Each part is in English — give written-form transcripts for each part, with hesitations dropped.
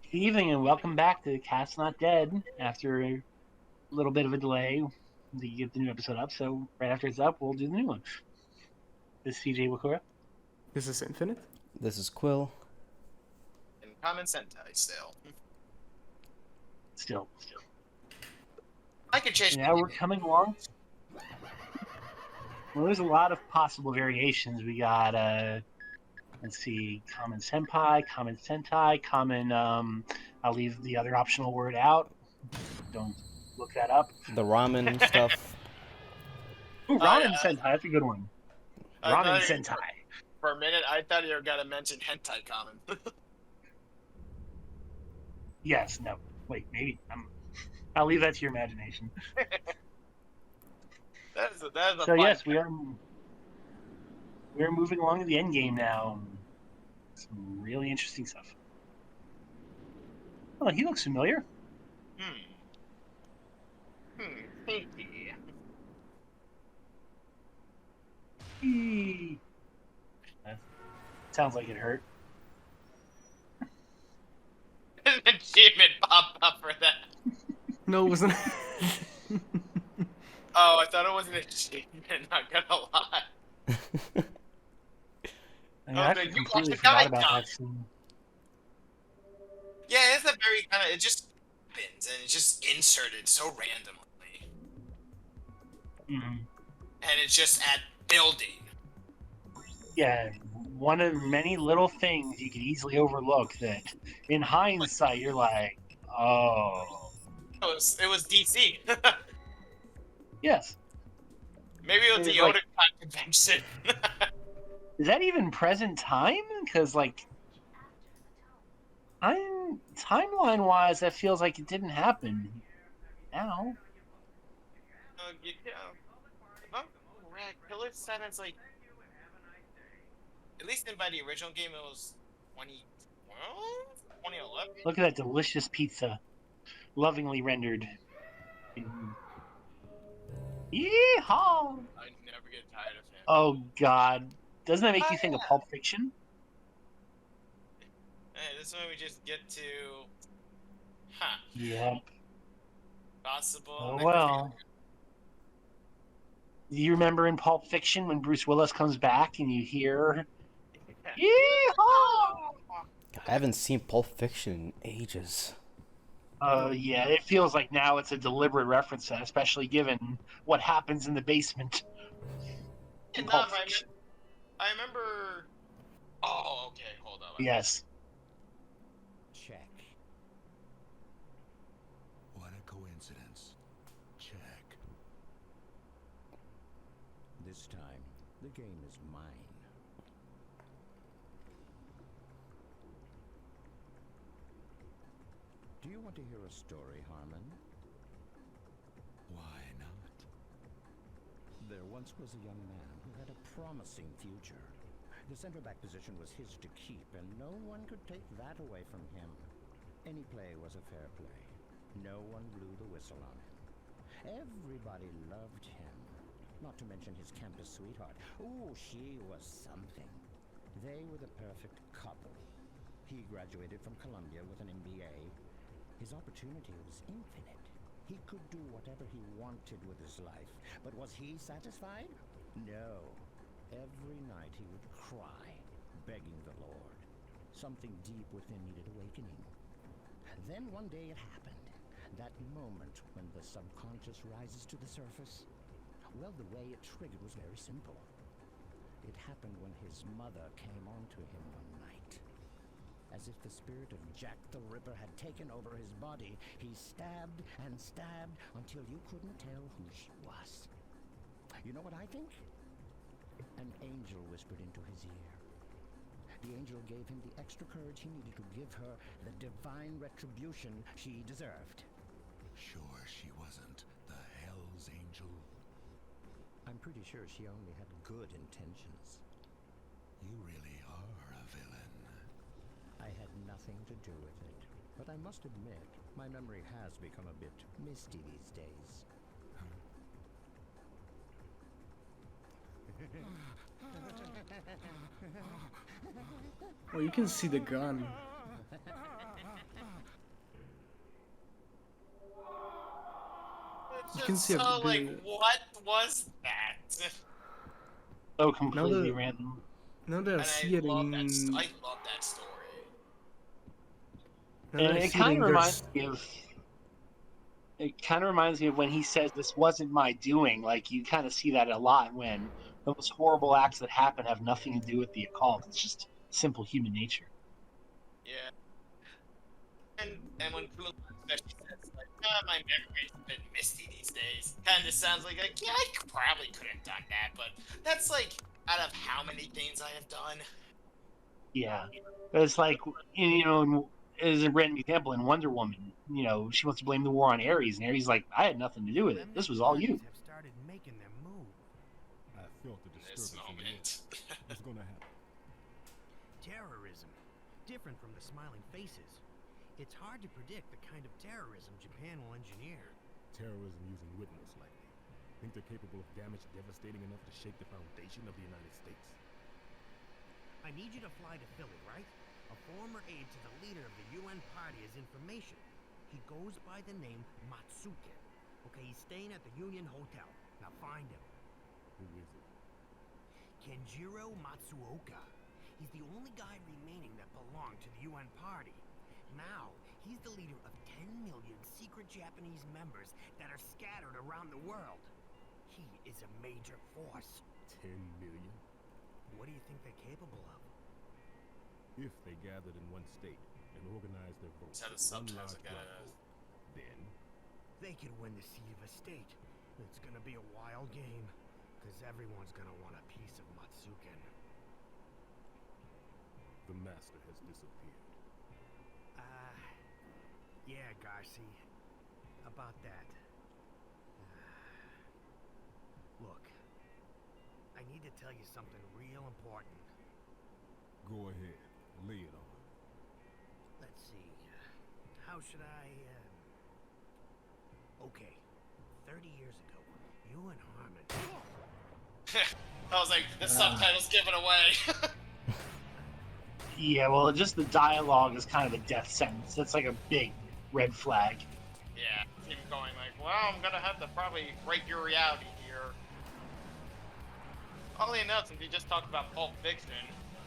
Good evening and welcome back to Cat's Not Dead. After a little bit of a delay to get the new episode up, so right after it's up, we'll do the new one. This is CJ Wakura. This is Infinite. This is Quill. And KamenSentai still. Still. I could change. Now we're coming along. Well, there's a lot of possible variations. We got, let's see, KamenSentai, I'll leave the other optional word out. Don't look that up. The ramen stuff. Ooh, Ramen Sentai, that's a good one. Ramen thought Sentai. For a minute, I thought you were going to mention hentai common. Yes, no. Wait, maybe. I'll leave that to your imagination. that is a So fun yes, we are moving along to the end game now. Some really interesting stuff. Oh, he looks familiar. Pinky. That sounds like it hurt. An achievement popped up for that. No, it wasn't. Oh, I thought it was an achievement, not gonna lie. I mean, Oh, I man, you completely watched the forgot guy about die. that scene. Yeah, it's a very kind of, it just happens, and it's just inserted so randomly. Mm-hmm. And it's just at building. Yeah, one of many little things you could easily overlook that, in hindsight, you're like, oh. It was DC. Yes. Maybe it was the It's like- Otakon convention. Is that even present time? Because, like, timeline-wise, that feels like it didn't happen now. Yeah. If I'm correct, Killer7's like... At least by the original game, it was 2012? 2011? Look at that delicious pizza. Lovingly rendered. Yeehaw! I never get tired of him. Oh, God. Doesn't that make you think of Pulp Fiction? Hey, this one we just get to... Huh. Yep. Possible... Oh, well. Do you remember in Pulp Fiction when Bruce Willis comes back and you hear... Yeehaw! I haven't seen Pulp Fiction in ages. Yeah, it feels like now it's a deliberate reference to that, especially given what happens in the basement. In No, Pulp but Fiction. I remember... Oh, okay, hold on. Yes. Check. What a coincidence. Check. This time, the game is mine. Do you want to hear a story, Harmon? Why not? There once was a young man who had a promising future. The center-back position was his to keep, and no one could take that away from him. Any play was a fair play. No one blew the whistle on him. Everybody loved him. Not to mention his campus sweetheart. Ooh, she was something. They were the perfect couple. He graduated from Columbia with an MBA. His opportunity was infinite. He could do whatever he wanted with his life. But was he satisfied? No. Every night he would cry, begging the Lord. Something deep within needed awakening. Then one day it happened. That moment when the subconscious rises to the surface. Well, the way it triggered was very simple. It happened when his mother came onto him one night. As if the spirit of Jack the Ripper had taken over his body, he stabbed and stabbed until you couldn't tell who she was. You know what I think? An angel whispered into his ear. The angel gave him the extra courage he needed to give her the divine retribution she deserved. Sure she wasn't the Hell's Angel? I'm pretty sure she only had good intentions. You really are a villain. I had nothing to do with it. But I must admit, my memory has become a bit misty these days. Well, you can see the gun. You can see a So, like, bit. what was that? So completely the- random. Now that I And see it in, I love that story. now And that I it see it kind in, of there's reminds me of. It kind of reminds me of when he says this wasn't my doing. Like you kind of see that a lot when those horrible acts that happen have nothing to do with the occult. It's just simple human nature. Yeah. And when Quill especially says, like, my memory's a bit misty these days, kind of sounds like, yeah, I probably could have done that, but that's like, out of how many things I have done. Yeah, but it's like as a random example in Wonder Woman, she wants to blame the war on Ares, and Ares like, I had nothing to do with it. This was all you. Have started making their move. I felt the This disturbance in the air. moment. What's gonna happen? Terrorism, different from the smiling faces. It's hard to predict the kind of terrorism Japan will engineer. Terrorism using witness likely. Think they're capable of damage devastating enough to shake the foundation of the United States? I need you to fly to Philly, right? A former aide to the leader of the UN party has information. He goes by the name Matsuke. Okay, he's staying at the Union Hotel. Now find him. Who is it? Kenjiro Matsuoka. He's the only guy remaining that belonged to the UN party. Now, he's the leader of 10 million secret Japanese members that are scattered around the world. He is a major force. 10 million? What do you think they're capable of? If they gathered in one state and organized their votes, So the one subtitles large are gonna- black vote, then They could win the seat of a state. It's gonna be a wild game, because everyone's gonna want a piece of Matsuken. the master has disappeared. Yeah, Garci. About that. Look, I need to tell you something real important. Go ahead, lay it on. Let's see. How should I, Okay. 30 years ago, you and Harmon... I was like, the subtitles give it away. Yeah, well, just the dialogue is kind of a death sentence. That's like a big red flag. Yeah, him going like, well, I'm gonna have to probably break your reality here. Oddly enough, since we just talked about Pulp Fiction,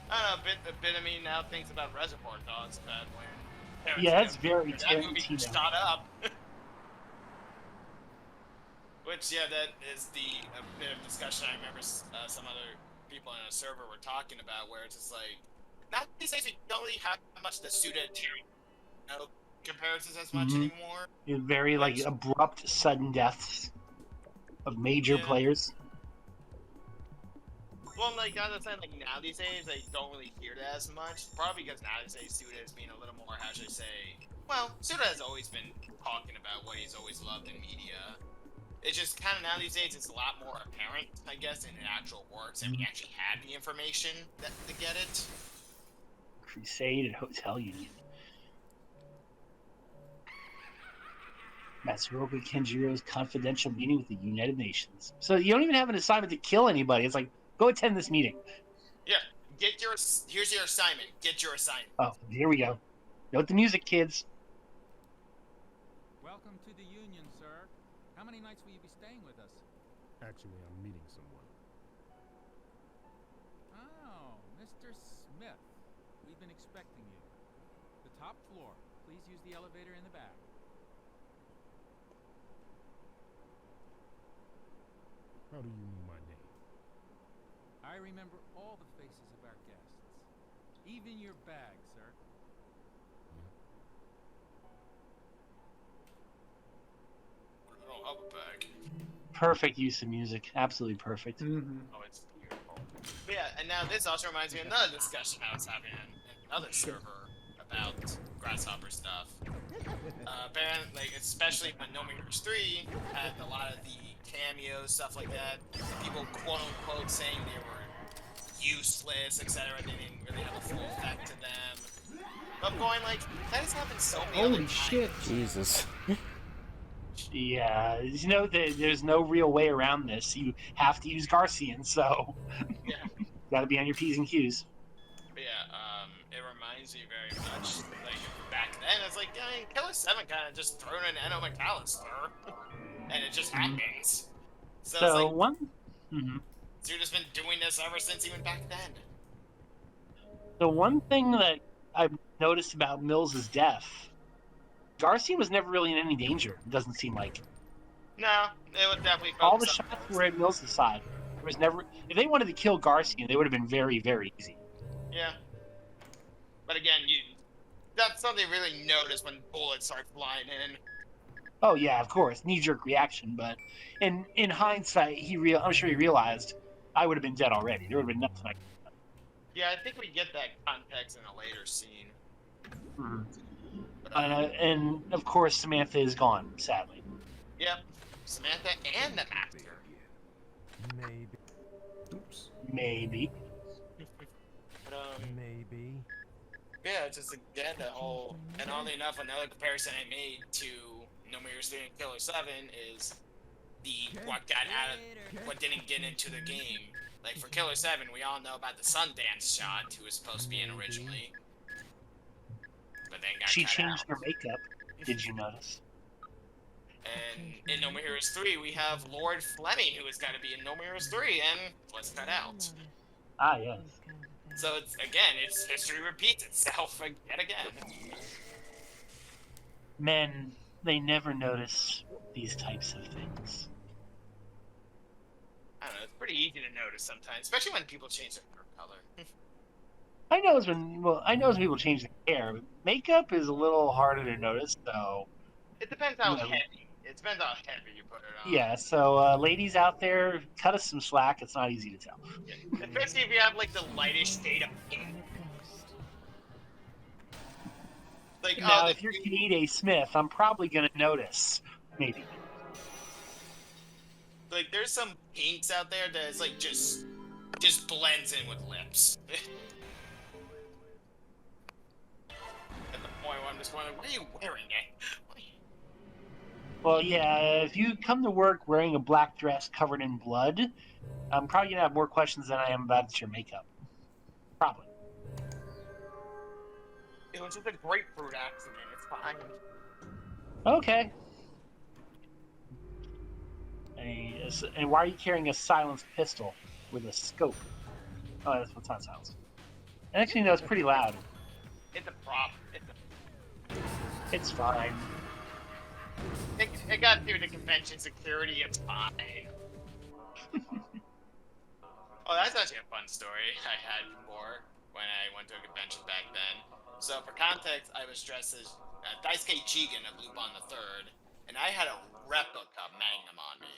I don't know, a bit of me now thinks about Reservoir Dogs, but when Yeah, that's very that movie Tarantino. shot up. Which, yeah, that is a bit of discussion I remember some other people in a server were talking about, where it's just like, not these days we don't really have much the Suda51 comparisons as much Mhm. anymore. Very like abrupt, sudden deaths of major Yeah. players. Well, like, I was saying, like, now these days, I don't really hear that as much. Probably because now these days, Suda is being a little more, how should I say... Well, Suda has always been talking about what he's always loved in media. It's just kind of now these days, it's a lot more apparent, I guess, in actual works, and we actually had the information to get it. Crusade and Hotel Union. Matsuoka Kenjiro's confidential meeting with the United Nations. So you don't even have an assignment to kill anybody. It's like, go attend this meeting. Yeah, here's your assignment. Get your assignment. Oh, here we go. Note the music, kids. Welcome to the Union, sir. How many nights will you be staying with us? Actually, I'm meeting someone. Oh, Mr. Smith. We've been expecting you. The top floor. Please use the elevator in the back. How do you know my name? I remember all the faces of our guests. Even your bag, sir. Oh, I'll be back. Perfect use of music. Absolutely perfect. Mm-hmm. Oh, it's beautiful. But yeah, and now this also reminds me of another discussion I was having in another server about Grasshopper stuff. Apparently, like, especially when No Man's 3 had a lot of the cameos, stuff like that, people quote-unquote saying they were useless, etc. They didn't really have a full effect to them. But I'm going like, that has happened so many other Holy times. shit! Jesus. Yeah, there's no real way around this. You have to use Garcian, so Yeah. got to be on your P's and Q's. But yeah, it reminds me very much, like, back then, it's like, yeah, Killer7 kind of just threw in Eno McAllister. and it just happens. So, So it's like, one. Mhm. Suda's been doing this ever since even back then. The one thing that I've noticed about Mills' death, Garcia was never really in any danger. It doesn't seem like. No, it would definitely All the focus on shots Mills. were at Mills' side. There was never. If they wanted to kill Garcia, they would have been very, very easy. Yeah. But again, that's something you really notice when bullets start flying in. Oh yeah, of course, knee-jerk reaction. But in hindsight, I'm sure he realized I would have been dead already. There would have been nothing I could Yeah, I think we get that context in a later scene. do. But, And of course, Samantha is gone, sadly. yep. Samantha and the Master. Maybe. Oops. Maybe. But, Maybe. yeah, it's just again the whole. And oddly enough, another comparison I made to No Mirror's 3 and Killer7 is what didn't get into the game. Like for Killer7, we all know about the Sundance shot, who was supposed to be in originally, but then got She cut changed out. her makeup. Did you notice? And in No More Heroes 3, we have Lord Fleming, who has got to be in No More Heroes 3, and was cut out. Ah, yes. So it's history repeats itself yet again. Men, they never notice these types of things. I don't know, it's pretty easy to notice sometimes, especially when people change their hair color. I know when people change their hair, but makeup is a little harder to notice. So It depends how Yeah. heavy. It depends how heavy you put it on. yeah, so ladies out there, cut us some slack. It's not easy to tell. Yeah. Especially if you have like the lightest shade of pink. Like Now, if you're Kate A. Smith, I'm probably gonna notice. Maybe. like there's some pinks out there that is like just blends in with lips. At the point where I'm just wondering, what are you wearing? Well, yeah, if you come to work wearing a black dress covered in blood, I'm probably gonna have more questions than I am about your makeup. Probably. It was just a grapefruit accident. It's fine. Okay. And why are you carrying a silenced pistol with a scope? Oh, that's what's not silenced. And actually, no, it's pretty loud. It's a prop. It's fine. It got through the convention security. It's fine. Oh, that's actually a fun story I had before when I went to a convention back then. So for context, I was dressed as Daisuke Jigen of Lupin the Third, and I had a replica Magnum on me.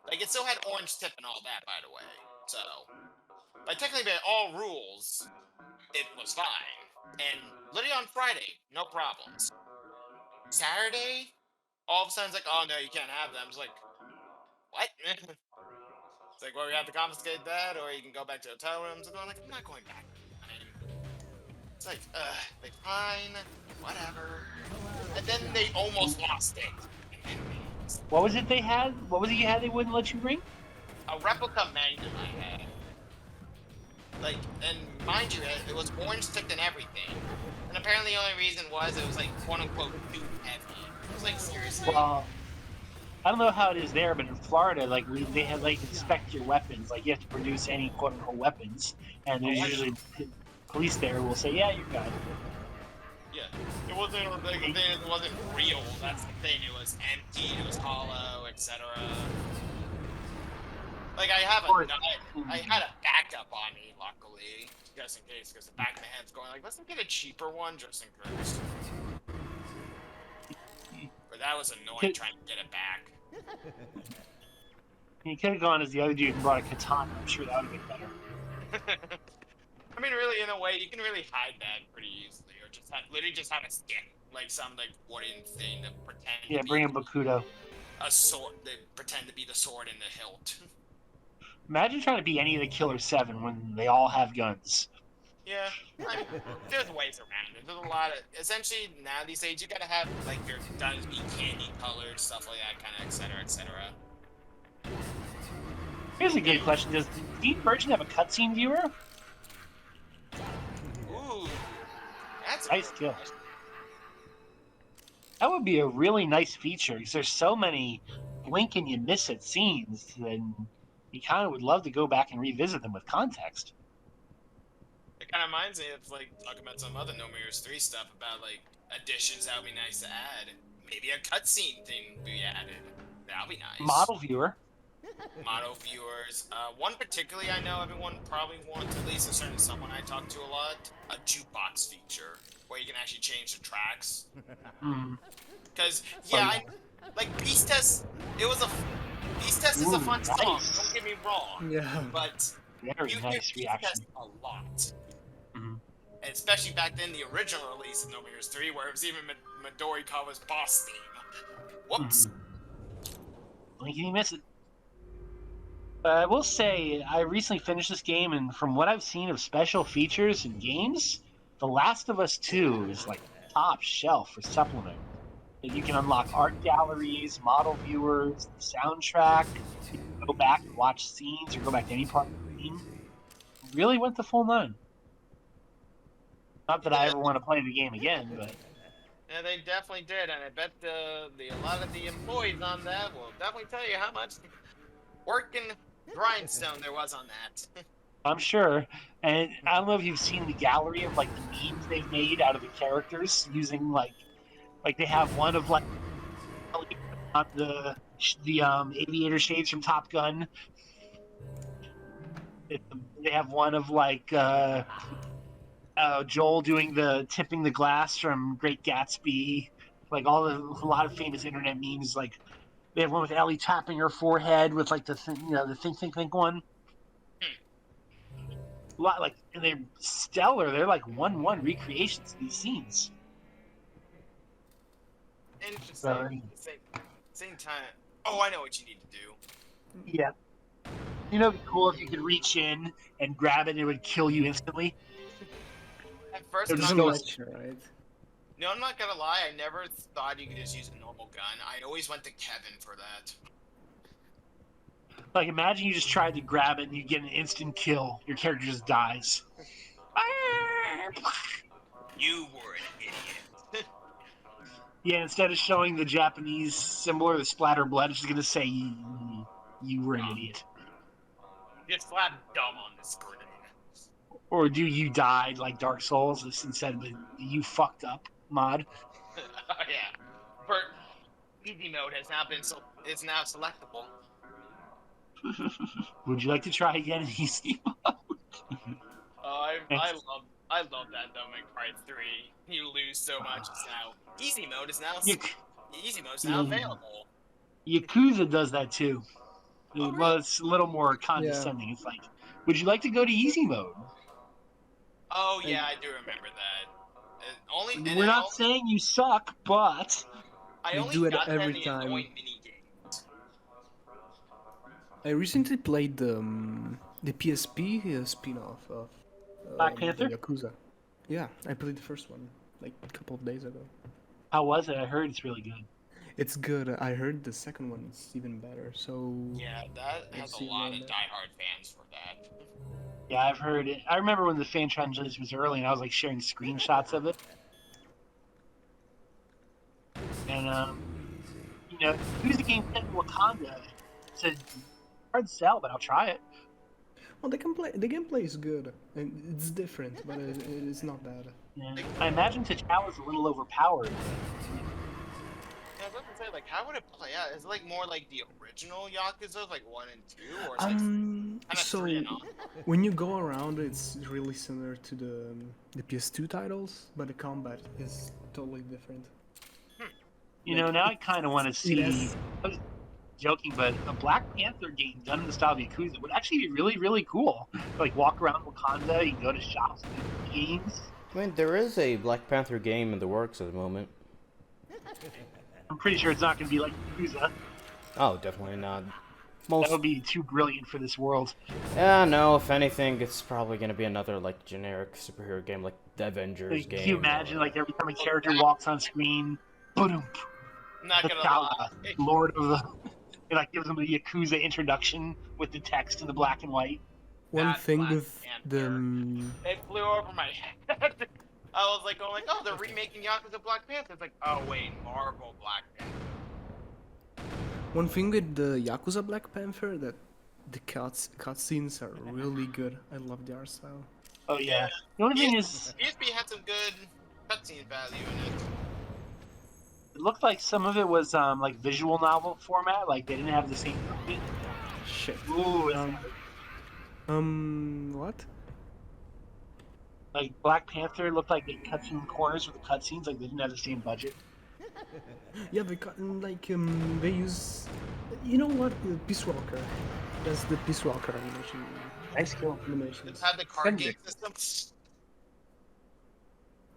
Like, it still had orange tip and all that, by the way. So, but technically by all rules, it was fine. And literally on Friday, no problems. Saturday, all of a sudden it's like, oh no, you can't have them. It's like, what? It's like, well, we have to confiscate that, or you can go back to hotel rooms. And I'm like, I'm not going back. It's like, fine, whatever. And then they almost lost it. What was it they had? What was it you had they wouldn't let you bring? A replica Magnum I had. Like, and mind you, it was orange tipped and everything. And apparently the only reason was it was like, quote unquote, too heavy. It was like, seriously? Well, I don't know how it is there, but in Florida, like they had like inspect your weapons. Like you have to produce any quote unquote weapons, and there's usually police there who will say, "Yeah, you're good." Yeah, it wasn't like the thing. It wasn't real. That's the thing. It was empty. It was hollow, etc. Like I had a backup on me, luckily, just in case, because the back of my head's going like, let's get a cheaper one just in case. But that was annoying trying to get it back. You could have gone as the other dude and brought a katana. I'm sure that would have been better. I mean, really, in a way, you can really hide that pretty easily, or literally just have a stick, like some wooden thing to pretend. Yeah, bring a Bakudo. A sword. They pretend to be the sword in the hilt. Imagine trying to be any of the Killer7 when they all have guns. Yeah, I mean, there's ways around it. There's a lot of essentially now these days you gotta have like your guns be candy colored, stuff like that, kind of, etc., etc. Here's a good question: does the Deep Version have a cutscene viewer? Ooh, that's nice kill. That would be a really nice feature because there's so many blink and you miss it scenes, then you kind of would love to go back and revisit them with context. It kind of reminds me of like talking about some other No Mirrors 3 stuff about like additions that would be nice to add. Maybe a cutscene thing be added. That'll be nice. Model viewer. Model viewers. One particularly I know everyone probably wants, at least a certain someone I talk to a lot, a jukebox feature where you can actually change the tracks. Because like Beast Test, Beast Test is a fun nice. song. Don't get me wrong. Yeah. But Very you hear nice Beast reaction. Test a lot. And especially back then, the original release of No Mirrors 3, where it was even Midori Kawa's boss theme. Whoops. Blink and you miss it. I will say, I recently finished this game, and from what I've seen of special features and games, The Last of Us 2 is like top shelf for supplement. You can unlock art galleries, model viewers, the soundtrack. You can go back and watch scenes or go back to any part of the game. Really went the full 9. Not that I ever want to play the game again, but Yeah, they definitely did, and I bet a lot of the employees on that will definitely tell you how much work and grindstone there was on that. I'm sure. And I don't know if you've seen the gallery of like the memes they've made out of the characters using like they have one of like the aviator shades from Top Gun. They have one of like Joel doing the tipping the glass from Great Gatsby. Like a lot of famous internet memes. Like they have one with Ellie tapping her forehead with like the think one. A lot like, and they're stellar. They're like 1-1 recreations of these scenes. Interesting. Same time. Oh, I know what you need to do. Yeah. You know, it'd be cool if you could reach in and grab it and it would kill you instantly. At first, It I'm was not just gonna, Right. no, I'm not gonna lie. I never thought you could just use a normal gun. I always went to Kevin for that. Like, imagine you just tried to grab it and you get an instant kill. Your character just dies. You were an idiot. Yeah, instead of showing the Japanese symbol or the splatter blood, it's just gonna say you were an idiot. Just flat dumb on the screen. Or do you died like Dark Souls instead of the you fucked up mod? Oh yeah. For easy mode has now been is now selectable. Would you like to try again in easy mode? I love that though. May Cry 3. You lose so much. It's now easy mode is now easy mode is now available. Yakuza does that too. Oh, Well, really? it's a little more condescending. It's like, would you like to go to easy mode? Oh yeah, I do remember that. We're not saying you suck, but I They only do it got that in every the time. annoying mini games. I recently played the PSP spin-off of Black Panther? Yakuza. Yeah, I played the first one like a couple of days ago. How was it? I heard it's really good. It's good. I heard the second one is even better. So Yeah, that has Let's a see lot what of that- diehard fans for that. Yeah, I've heard it. I remember when the fan translation was early, and I was like sharing screenshots of it. And you know, who's the game set in Wakanda? It's a hard sell, but I'll try it. well, the gameplay is good and it's different, but it's not bad. Yeah. I imagine T'Challa's a little overpowered. Yeah, I was about to say, like, how would it play out? Is it like more like the original Yakuza, like 1 and 2, or is it kind of So 3 and on? when you go around, it's really similar to the PS2 titles, but the combat is totally different. You know, now I kind of want to see. Yes. I was joking, but a Black Panther game done in the style of Yakuza would actually be really, really cool. Like walk around Wakanda, you can go to shops, and do games. I mean, there is a Black Panther game in the works at the moment. I'm pretty sure it's not going to be like Yakuza. Oh, definitely not. That would be too brilliant for this world. Yeah, no, if anything, it's probably gonna be another, like, generic superhero game, like the Avengers Like, game. can you imagine, like, every time a character walks on screen, boom, Not gonna lie. Lord of the... It, like, gives them a Yakuza introduction with the text in the black and white. One That thing Black with the Panther. It flew over my head. I was like, going like, oh, they're remaking Yakuza Black Panther. It's like, oh wait, Marvel Black Panther. One thing with the Yakuza Black Panther that the cutscenes are really good. I love the art style. Oh yeah. The only thing is, ESP had some good cutscene value in it. it looked like some of it was like visual novel format. Like they didn't have the same. Shit. Ooh, it's What? like Black Panther looked like they cut some corners with the cutscenes. Like they didn't have the same budget. Yeah, they use. You know what? Peace Walker. That's the Peace Walker animation. Nice kill. Animations. It had the card game system.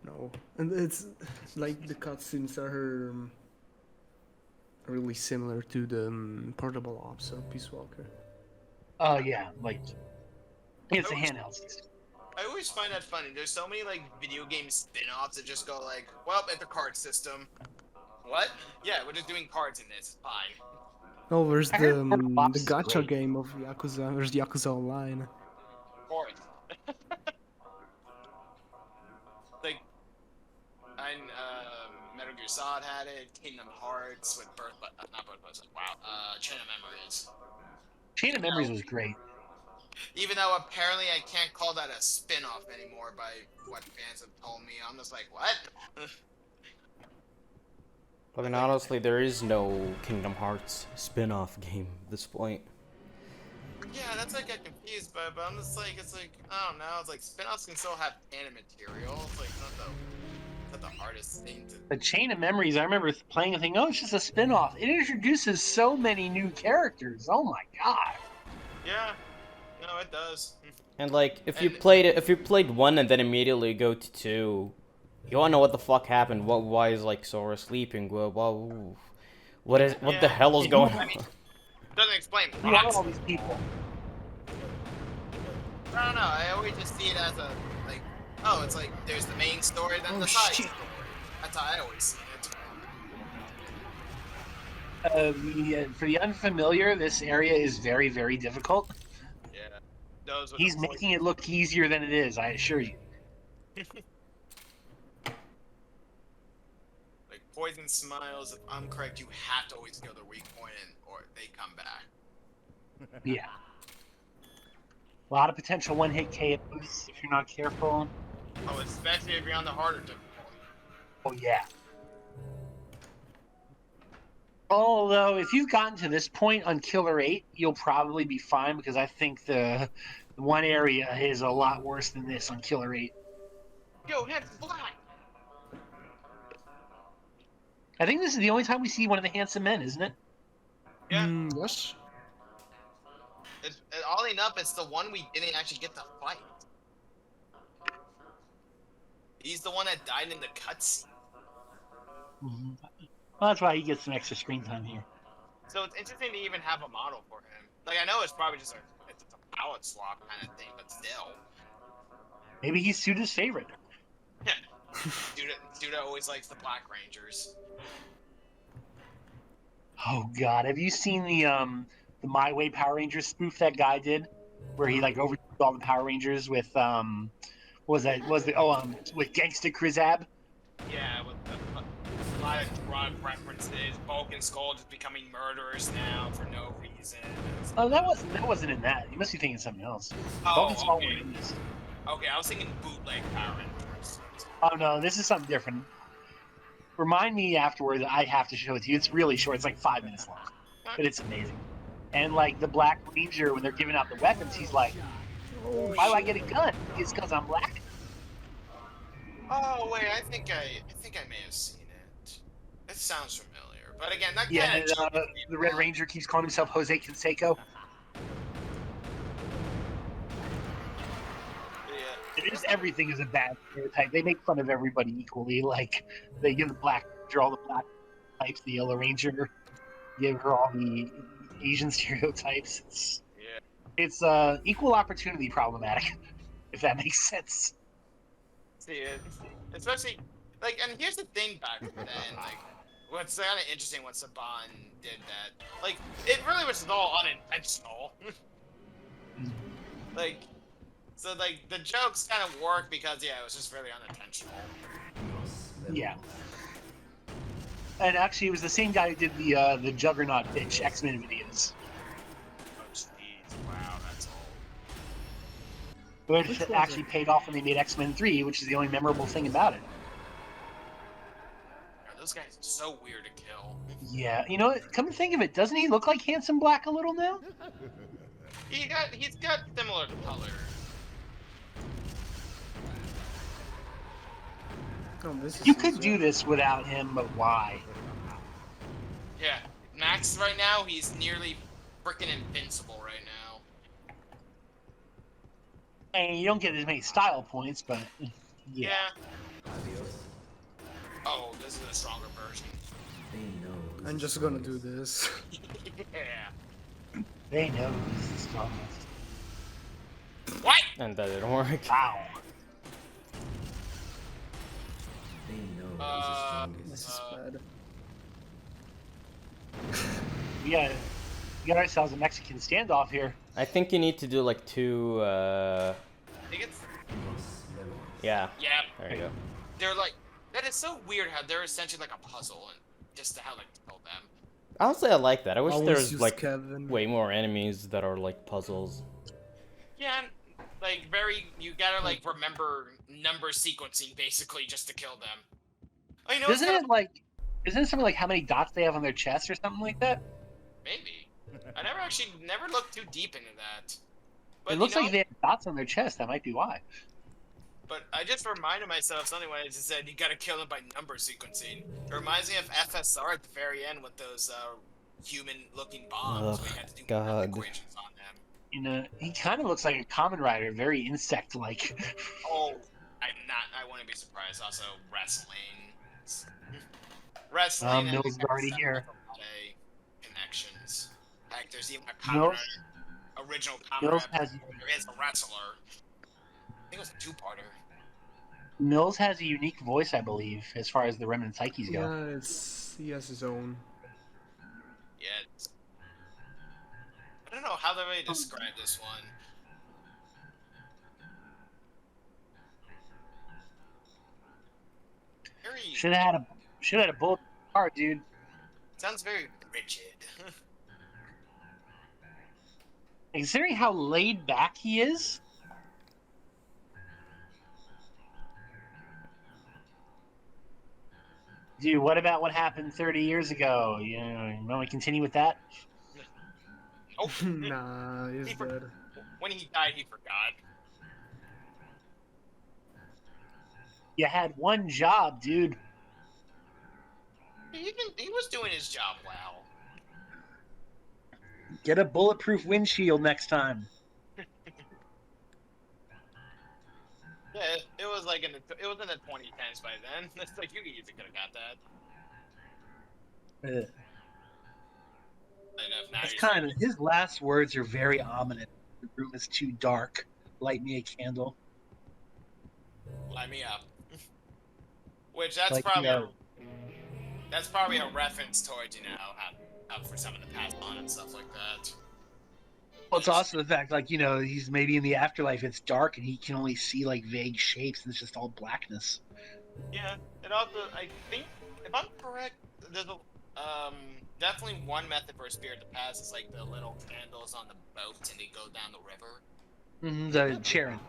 No, and it's like the cutscenes are really similar to the portable ops of Peace Walker. Oh yeah, like it's a handheld system. I always find that funny. There's so many like video game spin-offs that just go like, well, it's a card system. What? Yeah, we're just doing cards in this. It's fine. Oh, there's I heard the Portable Ops is gacha great. game of Yakuza. There's Yakuza Online. Of course. Like, and Metal Gear Solid had it. Kingdom Hearts with not Birthplace. Wow. Chain of Memories. Chain of Memories was great. Even though apparently I can't call that a spin-off anymore by what fans have told me. I'm just like, what? I mean, honestly, there is no Kingdom Hearts spin-off game at this point. Yeah, that's like I get confused by, but I'm just like, it's like, I don't know, it's like spin-offs can still have canon material. It's like not the hardest thing to. The Chain of Memories, I remember playing and thinking, oh, it's just a spin-off. It introduces so many new characters. Oh my god. Yeah, no, it does. And like, if you played 1 and then immediately go to 2, you wanna know what the fuck happened. Why is like Sora sleeping? What the hell is going on? Doesn't explain Who are all these people? I don't know. I always just see it as a like, oh, it's like there's the main story, then the side story. That's how I always see it. For the unfamiliar, this area is very, very difficult. Yeah. Those He's making it look easier than it is, I assure you. Like Poison Smiles, if I'm correct, you have to always go the weak point in, or they come back. Yeah. A lot of potential one-hit KOs if you're not careful. Oh, especially if you're on the harder difficulty. Oh, yeah. Although, if you've gotten to this point on Killer 8, you'll probably be fine, because I think the one area is a lot worse than this on Killer 8. Yo, that's black! I think this is the only time we see one of the handsome men, isn't it? Yeah. Yes. Oddly enough, it's the one we didn't actually get to fight. He's the one that died in the cutscene. Mm-hmm. Well, that's why he gets some extra screen time here. So it's interesting to even have a model for him. Like, I know it's probably just it's a palette swap kind of thing, but still. Maybe he's Suda's favorite. Yeah. Suda always likes the Black Rangers. Oh God, have you seen the My Way Power Rangers spoof that guy did, where he like overdid all the Power Rangers with with Gangsta Krizab? Yeah, with a lot of drug references. Bulk and Skull just becoming murderers now for no reason. Oh, that wasn't in that. You must be thinking something else. Oh, Bulk and Skull okay. were in this. Okay, I was thinking bootleg Power Rangers. Oh no, this is something different. Remind me afterwards. I have to show it to you. It's really short. It's like 5 minutes long, but it's amazing. And like the Black Ranger, when they're giving out the weapons, he's like, "Why do I get a gun? It's because I'm black." Oh wait, I think I may have seen it. It sounds familiar, but again, that Yeah, kind of and, the Red Ranger keeps calling himself Jose Canseco. It is everything is a bad stereotype. They make fun of everybody equally. Like they give the Black Ranger all the black types, the Yellow Ranger give her all the Asian stereotypes. It's equal opportunity problematic, if that makes sense. See it, especially like, and here's the thing back then, like, what's kind of interesting when Saban did that, like, it really was all unintentional. Like, so like the jokes kind of work because yeah, it was just really unintentional. Yeah. And actually, it was the same guy who did the Juggernaut bitch X-Men videos, Oh, jeez. Wow, that's which Which was actually it? paid off when they made X-Men 3, which is the only memorable thing about it. those guys are so weird to kill. Yeah, you know, come to think of it, doesn't he look like Handsome Black a little now? He's got similar color. Oh, this is You could easier. do this without him, but why? Yeah, Max right now, he's nearly freaking invincible right now. I mean, you don't get as many style points, but yeah. Oh, this is a stronger version. I'm just gonna do this. Yeah. They know who's the strongest. What? And that didn't work. Wow. This is bad. We got ourselves a Mexican standoff here. I think you need to do like 2, I think it's... yeah. Yeah. There you go. They're like... That is so weird how they're essentially like a puzzle, and just to how like to kill them. Honestly, I like that. I wish Always there's use like Kevin. way more enemies that are like puzzles. Yeah, and, like you gotta like remember number sequencing basically just to kill them. I know. Isn't it something like how many dots they have on their chest or something like that? Maybe. I never looked too deep into that. But It looks you know, like they have dots on their chest. That might be why. But I just reminded myself something when I just said you gotta kill them by number sequencing. It reminds me of FSR at the very end with those human-looking bombs. We had to do math equations on them. You know, he kind of looks like a common rider, very insect-like. Oh, I wouldn't be surprised. Also, wrestling. Wrestling. And Mills is already here. Connections. Heck, there's even a common Mills, rider, original common Mills rider. has There is a wrestler. I think it was a two-parter. Mills has a unique voice, I believe, as far as the Remnant Psyches go. Yeah, he has his own. Yeah. I don't know how they really describe this one. Very Should have had a bullet car, dude. sounds very rigid. Considering how laid back he is. Dude, what about what happened 30 years ago? You want to continue with that? Oh, Nah, he's dead. When he died, he forgot. You had one job, dude. He was doing his job well. Get a bulletproof windshield next time. Yeah, it was like it was in the 2010s by then. It's like you easily could have got that. Ugh. Now It's you're kind of his last words are very ominous. The room is too dark. Light me a candle. light me up. Which that's Like, probably you know, that's probably a reference towards how for someone to pass on and stuff like that. well, it's also the fact, like, he's maybe in the afterlife. It's dark and he can only see like vague shapes, and it's just all blackness. Yeah, and also I think if I'm correct, there's definitely one method for a spirit to pass is like the little candles on the boat and they go down the river. The Charon.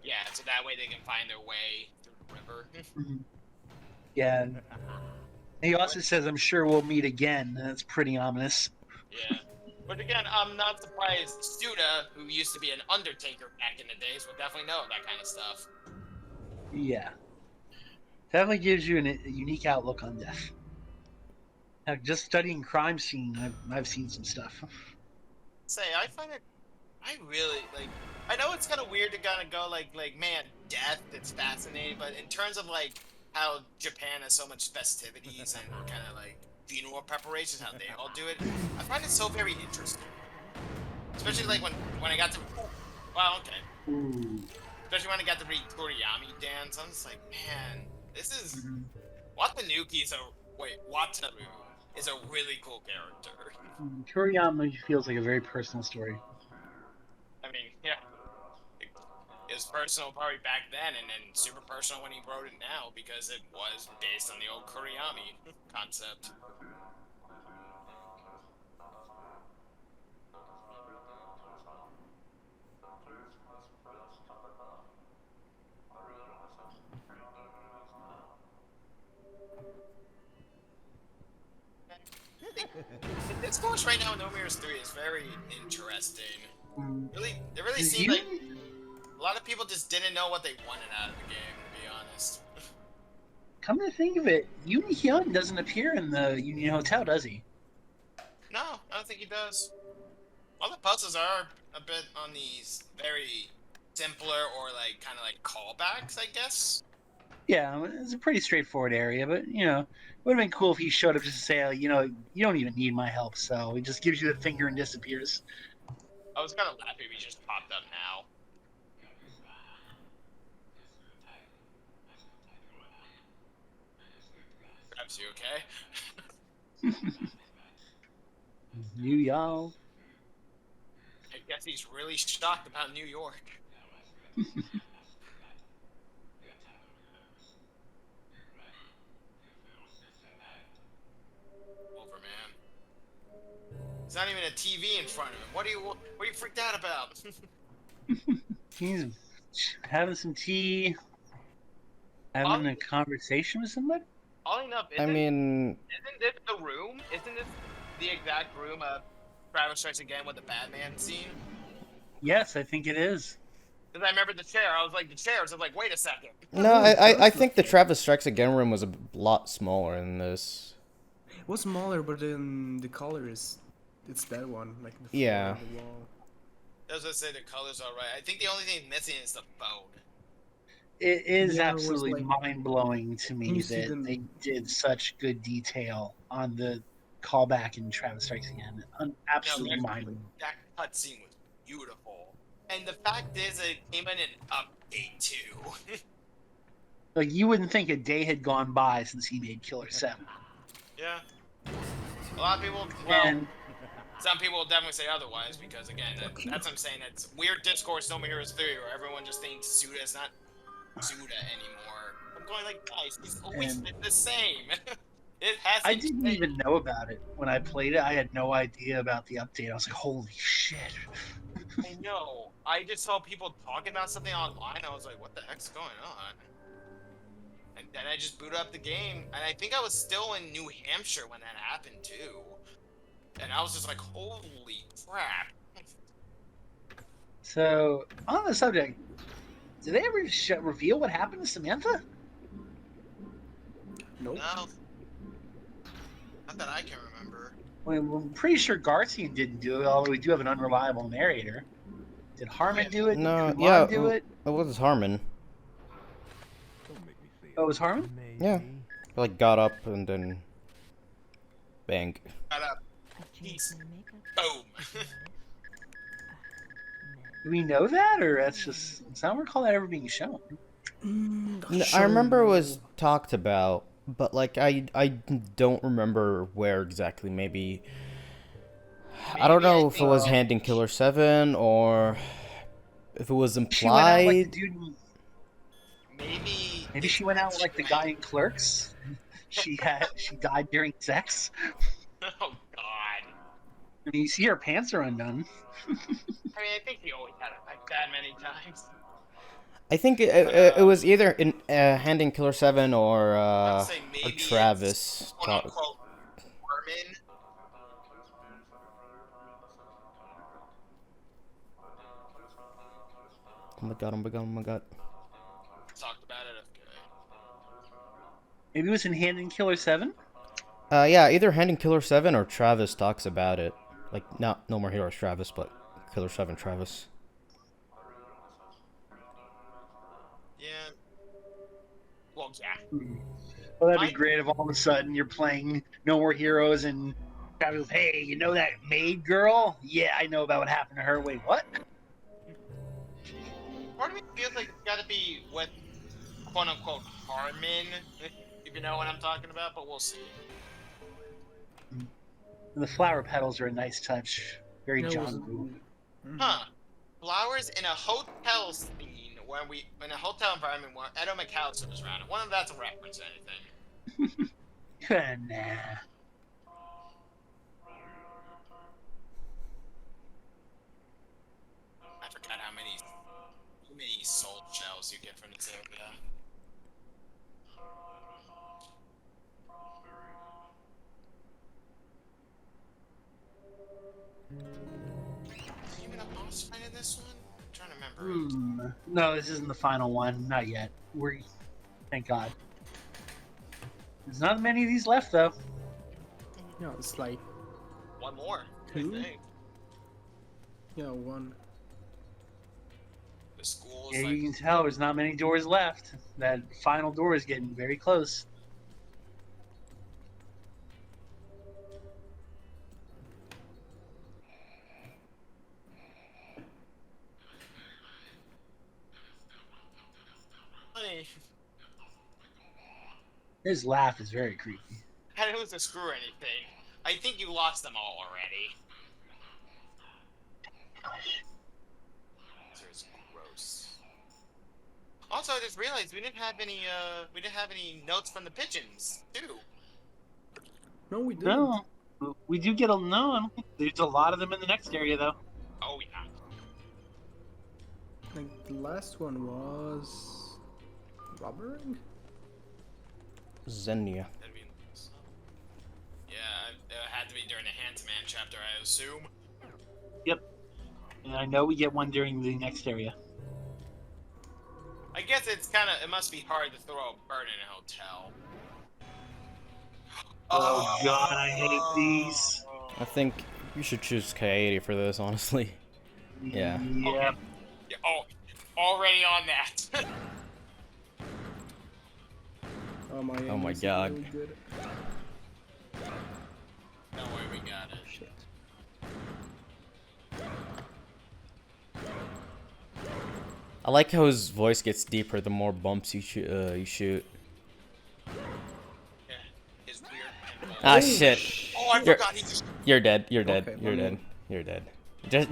Yeah, so that way they can find their way through the river. Yeah. And he also says, "I'm sure we'll meet again." And that's pretty ominous. Yeah. But again, I'm not surprised Suda, who used to be an undertaker back in the days, would definitely know that kind of stuff. Yeah. Definitely gives you a unique outlook on death. Now, just studying crime scene, I've seen some stuff. I find it, I really, I know it's kind of weird to kind of go man, death, it's fascinating, but in terms of how Japan has so much festivities and kind of funeral preparations, how they all do it, I find it so very interesting. Especially when I got to, well, okay. Ooh. Especially when I got to read Toriyami dance, I'm just like, man, this is, Watanuki Wataru is a really cool character. Toriyama feels like a very personal story. I mean, yeah. It was personal probably back then, and then super personal when he wrote it now because it was based on the old Kuriyami concept. The discourse right now in No Mirrors 3 is very interesting. It really Does seemed you- like a lot of people just didn't know what they wanted out of the game, to be honest. Come to think of it, Uni Hyun doesn't appear in the Union Hotel, does he? No, I don't think he does. All the puzzles are a bit on these very simpler or like kind of like callbacks, I guess. Yeah, it's a pretty straightforward area, but it would have been cool if he showed up just to say, you don't even need my help, so he just gives you the finger and disappears. I was kind of laughing if he just popped up now. Perhaps you okay? New y'all. I guess he's really shocked about New York. Over, man. There's not even a TV in front of him. What are you freaked out about? He's having some tea, having a conversation with somebody. Oddly enough, I mean, isn't this the room? Isn't this the exact room of Travis Strikes Again with the Batman scene? Yes, I think it is. Because I remember the chair. I was like, the chairs. I was like, wait a second. no, I think the Travis Strikes Again room was a lot smaller than this. It was smaller, but then the color is, it's that one, like the Yeah. floor, the wall. I was gonna say the color's alright. I think the only thing missing is the phone. It is Yeah, it was absolutely like- mind-blowing to me you see that them- they did such good detail on the callback in Travis Strikes Again. Absolutely No, mind-blowing. That cutscene was beautiful. And the fact is, it came in an update too. Like, you wouldn't think a day had gone by since he made Killer 7. Yeah. A lot of people, well, And some people will definitely say otherwise because, again, that's what I'm saying. It's weird discourse, No More Heroes 3, where everyone just thinks Suda is not Suda anymore. I'm going like, guys, he's always been the same. It hasn't I didn't changed. even know about it. When I played it, I had no idea about the update. I was like, holy shit. I know. I just saw people talking about something online. I was like, what the heck's going on? And then I just booted up the game. And I think I was still in New Hampshire when that happened, too. And I was just like, holy crap. So, on the subject, did they ever reveal what happened to Samantha? Nope. No. Not that I can remember. Well, I'm pretty sure Garcian didn't do it, although we do have an unreliable narrator. Did Harmon do it? No, Did Kumar yeah, do it? It was Harmon. Oh, it was Harmon? Yeah. Like, got up and then... bang. Got up. Peace. Boom. Do we know that, or that's just... I don't recall that ever being shown. I remember it was talked about, but, like, I don't remember where exactly. Maybe I don't know if it was Hand in Killer 7 or if it was She went out like the implied. dude... Maybe she went out like the guy in Clerks. She died during sex. Oh, God. I mean, you see her pants are undone. I mean, I think he always had it like that many times. I think it was either in Hand in Killer 7 or I'd say maybe Travis. it's quote-unquote Harmon. Oh my god! Oh my god! Oh my god! Talked about it, okay. Maybe it was in Hand in Killer 7? Yeah, either Hand in Killer 7 or Travis talks about it. Like, not No More Heroes Travis, but Killer 7 Travis. Yeah. Well, yeah. Well, that'd be great if all of a sudden you're playing No More Heroes and Travis goes, hey, you know that maid girl? Yeah, I know about what happened to her. Wait, what? Part of me feels like it's gotta be with quote-unquote Harmon, if you know what I'm talking about, but we'll see. The flower petals are a nice touch. Very Yeah, it was- John Woo. Huh. Flowers in a hotel scene in a hotel environment where Edo McAllister was around. One of that's a reference to anything. Nah. I forgot how many soul shells you get from this area. Is there even a boss fight in this one? I'm trying to remember. No, this isn't the final one. Not yet. Thank God. There's not many of these left, though. Yeah, it's like One more, Two? I think. yeah, one. The school Yeah, is you can tell there's not many doors left. That final door is getting very close. funny. His laugh is very creepy. I didn't lose a screw or anything. I think you lost them all already. This is gross. Also, I just realized we didn't have any notes from the pigeons, too. No, we didn't. No, we do get a no. I don't think there's a lot of them in the next area, though. Oh yeah. Like the last one was robbering. Xenia. Yeah, it had to be during the Handsman chapter, I assume. Yep. And I know we get one during the next area. I guess it must be hard to throw a bird in a hotel. Oh God, I hate these. I think you should choose K80 for this, honestly. Yeah. Yeah. Yeah, oh, already on that. Oh my. Oh my aim is God. really good. Don't worry, we got it. Shit. I like how his voice gets deeper the more bumps you shoot. Yeah, his weird. Ah, shit. Oh, I forgot he just. You're dead. You're dead. Okay, You're one dead. You're dead.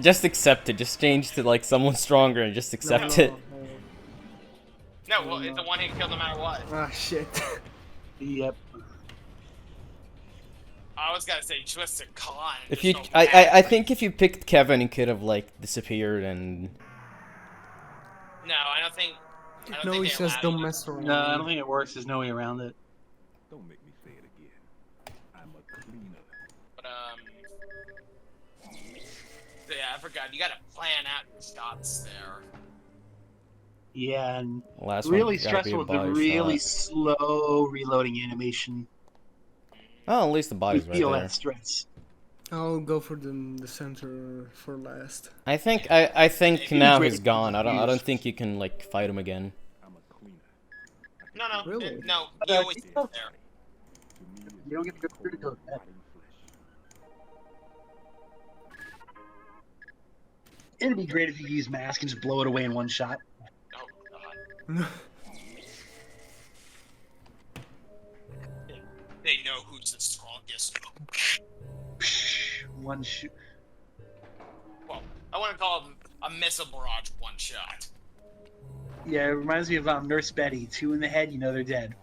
Just accept it. Just change to like someone stronger and just accept it. No, well, it's a one-hit kill no matter what. Ah, shit. Yep. I was gonna say Twisted Khan. If you, I think if you picked Kevin, he could have like disappeared and. No, I don't think. No, think he they says allowed don't you to- mess around. No, I don't think it works. There's no way around it. Don't make me say it again. I'm a cleaner. But yeah, I forgot. You gotta plan out your shots there. Yeah, and Last really one gotta be a stressful with the body really shot. slow reloading animation. Oh, at least the You body's right feel there. that stress. I'll go for the center for last. I think I think It'd be now great he's if gone. you I don't used- think you can like fight him again. I'm a cleaner. No, Really? no, he always is there. To me, it's You don't get to go through to go that. rotting flesh. It'd be great if you use mask and just blow it away in one shot. Oh God. They know who's the strongest. One shoot. Well, I want to call him a missile barrage one shot. Yeah, it reminds me of Nurse Betty. 2 in the head, you know they're dead.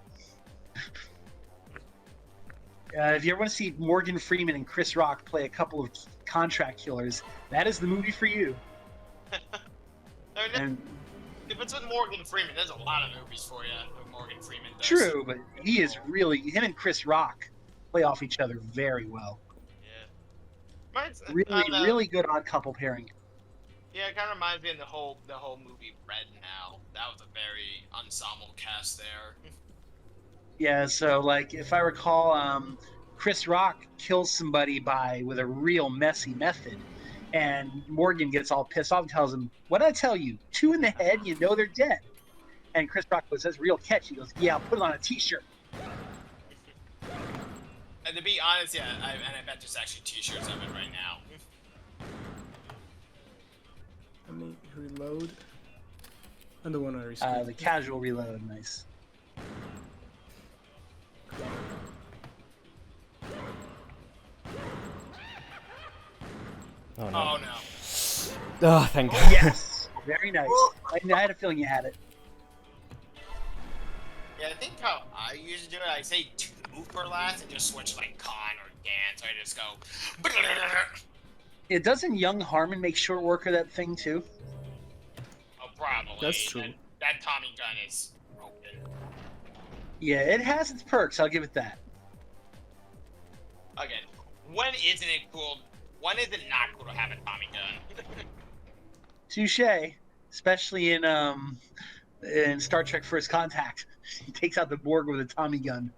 If you ever want to see Morgan Freeman and Chris Rock play a couple of contract killers, that is the movie for you. I mean, And if it's with Morgan Freeman, there's a lot of movies for you that Morgan Freeman does. true, but he is really him and Chris Rock play off each other very well. Yeah. Reminds, Really, really good odd couple pairing. Yeah, it kind of reminds me of the whole movie Red Now. That was a very ensemble cast there. Yeah, so like if I recall, Chris Rock kills somebody with a real messy method, and Morgan gets all pissed off and tells him, "What did I tell you? 2 in the head, you know they're dead." And Chris Rock goes, "That's real catchy." He goes, "Yeah, I'll put it on a T-shirt." And to be honest, yeah, I bet there's actually T-shirts of it right now. Let me reload. And the one I reskipped. The casual reload, nice. Oh no. Oh no. Oh, thank God. Yes. Very nice. I had a feeling you had it. Yeah, I think how I usually do it, I say 2 for last and just switch like con or Dan, so I just go. It doesn't Young Harmon make short work of that thing too? Oh, probably. That's true. That Tommy gun is broken. Yeah, it has its perks. I'll give it that. Again, when isn't it cool? When is it not cool to have a Tommy gun? Touche. Especially in Star Trek First Contact. He takes out the Borg with a Tommy gun.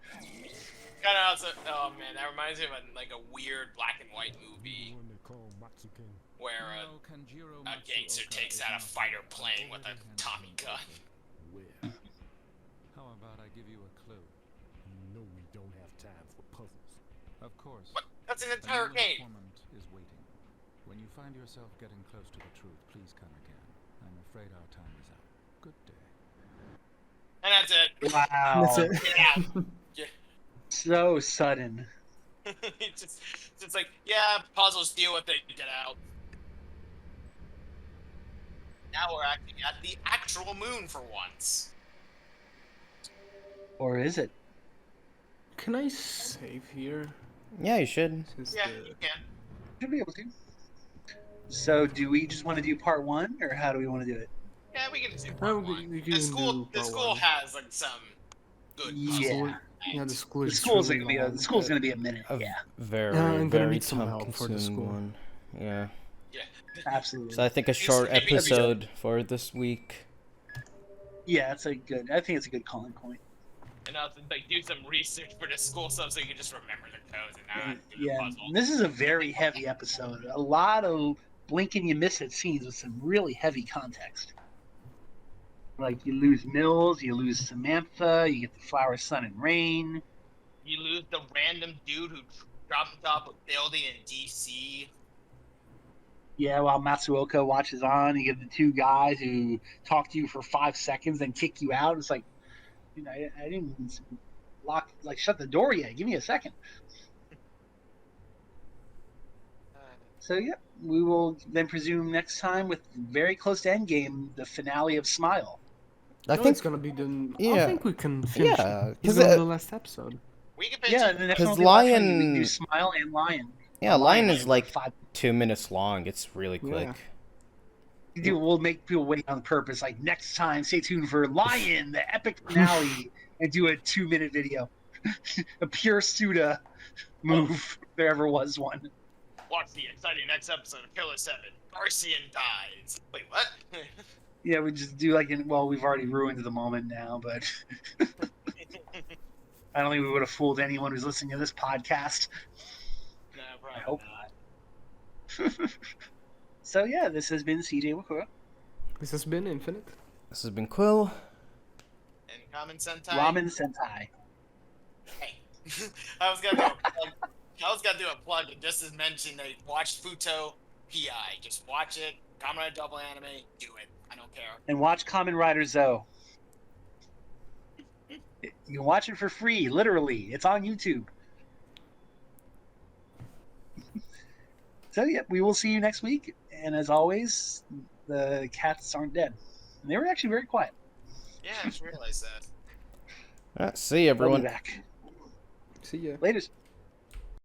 Kind of also, oh man, that reminds me of a weird black and white movie One they call Matsuken. where No, Kanjiro a gangster Matsuoka takes is out a not fighter the plane with a overhand Tommy gun. Where? How about I give you a clue? No, we don't have time for puzzles. Of course. What? That's an A entire new game. informant is waiting. When you find yourself getting close to the truth, please come again. I'm afraid our time is up. Good day. And that's it. Wow. That's it. Get out. So sudden. it's just like, yeah, puzzles, deal with it, get out. Now we're actually at the actual moon for once. Or is it? Can I save here? Yeah, you should. Since Yeah, the... you can. Should be able to. So, do we just want to do part 1, or how do we want to do it? Yeah, we can do Oh, part 1. we The can school, do the part school one. has like some good puzzles. Yeah. Yeah, the school The is school's really gonna be long. the school's gonna be a minute. A Yeah, very, I'm gonna very need some help for the time-consuming school. one. Yeah. Yeah. absolutely. So I think a short maybe- episode for this week. Yeah, that's a good. I think it's a good calling point. And also like do some research for the school stuff so you can just remember the codes and not do the Yeah, puzzle. this is a very heavy episode. A lot of blink and you miss it scenes with some really heavy context. Like you lose Mills, you lose Samantha, you get the Flower, Sun, and Rain. You lose the random dude who dropped on top of a building in DC. Yeah, while Matsuoka watches on, you get the 2 guys who talk to you for 5 seconds, then kick you out. It's like, you know, I didn't shut the door yet. Give me a second. So yeah, we will then presume next time with very close to Endgame, the finale of Smile. I No, think it's gonna be done. I yeah. think we can finish Yeah, it. 'cause It's gonna be it- the last episode. We can finish Yeah, it. and the next 'Cause one will be last one, Lion- we can do Smile and Lion. yeah, Lion is for like 5. 2 minutes long. It's really quick. Yeah. We'll make people wait on purpose. Like next time, stay tuned for Lion, the epic finale, and do a 2-minute video. A pure Suda move, if there ever was one. Watch the exciting next episode of Killer7. Garcian dies. Wait, what? Yeah, we just do we've already ruined the moment now, but I don't think we would have fooled anyone who's listening to this podcast. No, probably I hope not. So yeah, this has been CJ Wakura. This has been Infinite. This has been Quill. And KamenSentai. Ramen Sentai. Hey. I was gonna do a plug and just as mentioned I watched Futo PI. Just watch it. Kamen Rider Double Anime. Do it. I don't care. And watch Kamen Rider Zo. You can watch it for free, literally. It's on YouTube. So yeah, we will see you next week. And as always, the cats aren't dead. And they were actually very quiet. Yeah, I just realized that. See you, They'll be everyone. back. See ya. Laters.